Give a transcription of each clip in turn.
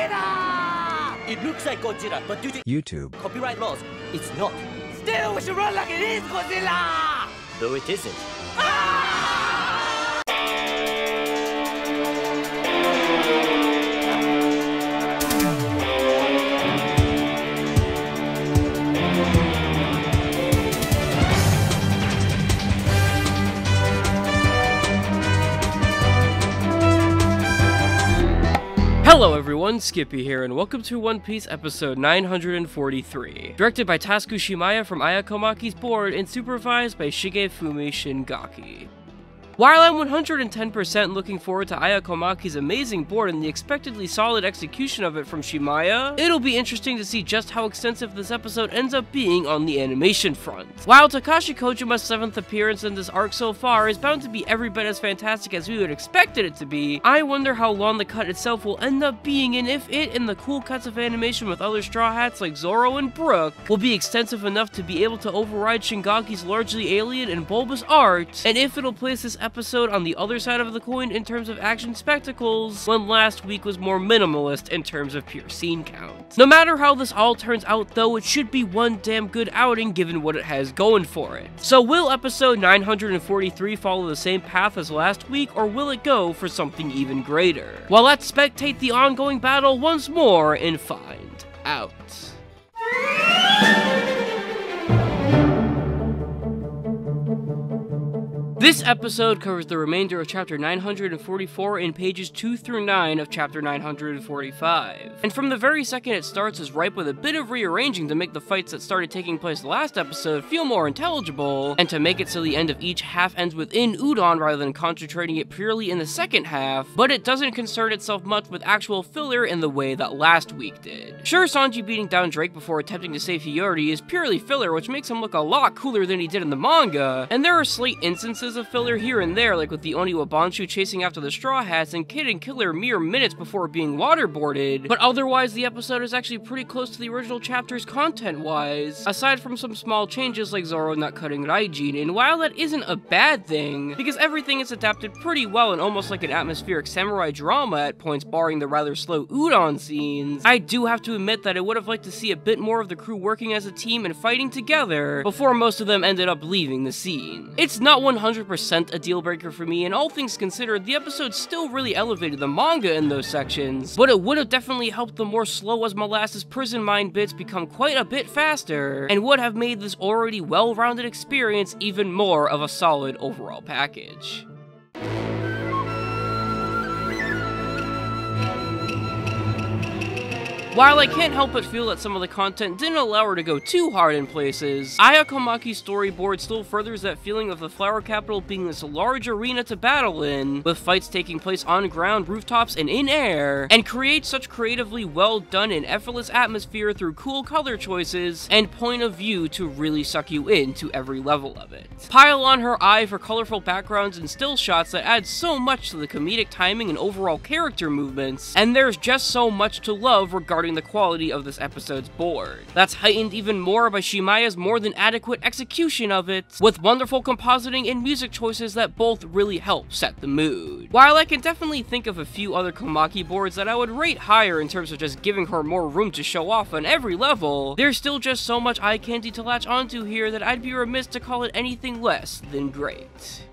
Godzilla! It looks like Godzilla, but due to YouTube copyright laws, it's not. Still, we should run like it is Godzilla! Though it isn't. Hello everyone, Skippy here, and welcome to One Piece episode 943. Directed by Tasuku Shimaya from Aya Komaki's board and supervised by Shigefumi Shingaki. While I'm 110% looking forward to Aya Komaki's amazing board and the expectedly solid execution of it from Shimaya, it'll be interesting to see just how extensive this episode ends up being on the animation front. While Takashi Kojima's 7th appearance in this arc so far is bound to be every bit as fantastic as we would expected it to be, I wonder how long the cut itself will end up being and if it and the cool cuts of animation with other Straw Hats like Zoro and Brook will be extensive enough to be able to override Shingaki's largely alien and bulbous art, and if it'll place this episode on the other side of the coin in terms of action spectacles, when last week was more minimalist in terms of pure scene count. No matter how this all turns out though, it should be one damn good outing given what it has going for it. So will episode 943 follow the same path as last week, or will it go for something even greater? Well, let's spectate the ongoing battle once more and find out. This episode covers the remainder of chapter 944 in pages 2 through 9 of chapter 945. And from the very second it starts is ripe with a bit of rearranging to make the fights that started taking place last episode feel more intelligible, and to make it so the end of each half ends within Udon rather than concentrating it purely in the second half, but it doesn't concern itself much with actual filler in the way that last week did. Sure, Sanji beating down Drake before attempting to save Hiyori is purely filler, which makes him look a lot cooler than he did in the manga, and there are slight instances of filler here and there, like with the Oni Wabanshu chasing after the Straw Hats and Kid and Killer mere minutes before being waterboarded, but otherwise the episode is actually pretty close to the original chapters content-wise, aside from some small changes like Zoro not cutting Raijin, and while that isn't a bad thing, because everything is adapted pretty well and almost like an atmospheric samurai drama at points barring the rather slow Udon scenes, I do have to admit that I would have liked to see a bit more of the crew working as a team and fighting together before most of them ended up leaving the scene. It's not 100% a deal breaker for me, and all things considered, the episode still really elevated the manga in those sections, but it would have definitely helped the more slow as molasses prison mine bits become quite a bit faster, and would have made this already well-rounded experience even more of a solid overall package. While I can't help but feel that some of the content didn't allow her to go too hard in places, Aya Komaki's storyboard still furthers that feeling of the Flower Capital being this large arena to battle in, with fights taking place on ground, rooftops, and in air, and creates such creatively well done and effortless atmosphere through cool color choices and point of view to really suck you into every level of it. Pile on her eye for colorful backgrounds and still shots that add so much to the comedic timing and overall character movements, and there's just so much to love regarding the quality of this episode's board. That's heightened even more by Shimaya's more than adequate execution of it, with wonderful compositing and music choices that both really help set the mood. While I can definitely think of a few other Komaki boards that I would rate higher in terms of just giving her more room to show off on every level, there's still just so much eye candy to latch onto here that I'd be remiss to call it anything less than great.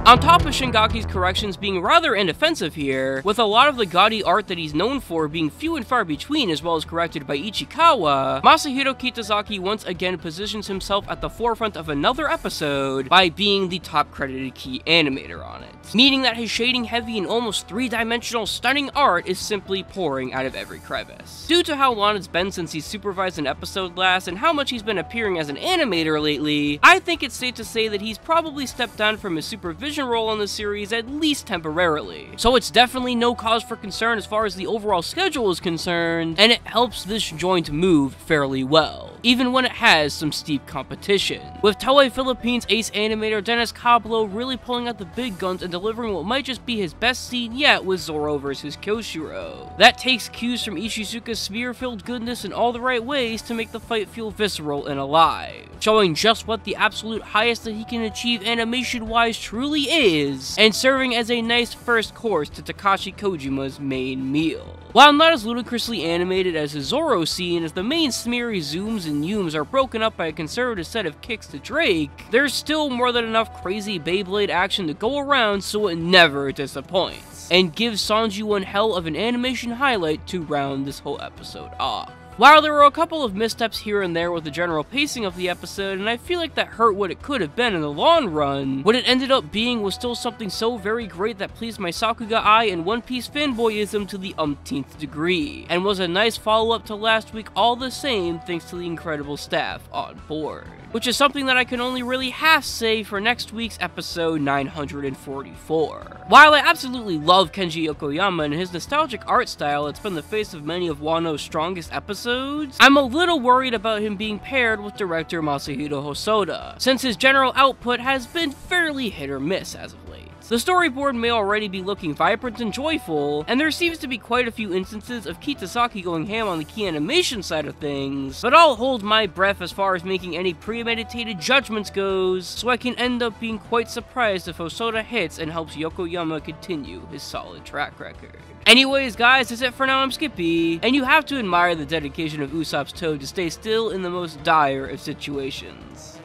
On top of Shingaki's corrections being rather inoffensive here, with a lot of the gaudy art that he's known for being few and far between as well as corrected by Ichikawa, Masahiro Kitazaki once again positions himself at the forefront of another episode by being the top credited key animator on it, meaning that his shading heavy and almost three-dimensional stunning art is simply pouring out of every crevice. Due to how long it's been since he's supervised an episode last and how much he's been appearing as an animator lately, I think it's safe to say that he's probably stepped down from his supervision role in the series at least temporarily. So it's definitely no cause for concern as far as the overall schedule is concerned, and it helps this joint move fairly well. even when it has some steep competition. With Toei Philippines ace animator Dennis Cablo really pulling out the big guns and delivering what might just be his best scene yet with Zoro vs. Kyoshiro. That takes cues from Ishizuka's spear-filled goodness in all the right ways to make the fight feel visceral and alive, showing just what the absolute highest that he can achieve animation-wise truly is, and serving as a nice first course to Takashi Kojima's main meal. While not as ludicrously animated as his Zoro scene, as the main smeary zooms and yums are broken up by a conservative set of kicks to Drake, there's still more than enough crazy Beyblade action to go around so it never disappoints, and gives Sanji one hell of an animation highlight to round this whole episode off. While there were a couple of missteps here and there with the general pacing of the episode, and I feel like that hurt what it could have been in the long run, what it ended up being was still something so very great that pleased my Sakuga eye and One Piece fanboyism to the umpteenth degree, and was a nice follow-up to last week all the same thanks to the incredible staff on board. Which is something that I can only really half say for next week's episode 944. While I absolutely love Kenji Yokoyama and his nostalgic art style that's been the face of many of Wano's strongest episodes, I'm a little worried about him being paired with director Masahiro Hosoda, since his general output has been fairly hit or miss as of late. The storyboard may already be looking vibrant and joyful, and there seems to be quite a few instances of Kitasaki going ham on the key animation side of things, but I'll hold my breath as far as making any premeditated judgments goes, so I can end up being quite surprised if Hosoda hits and helps Yokoyama continue his solid track record. Anyways guys, that's it for now. I'm Skippy, and you have to admire the dedication of Usopp's Toad to stay still in the most dire of situations.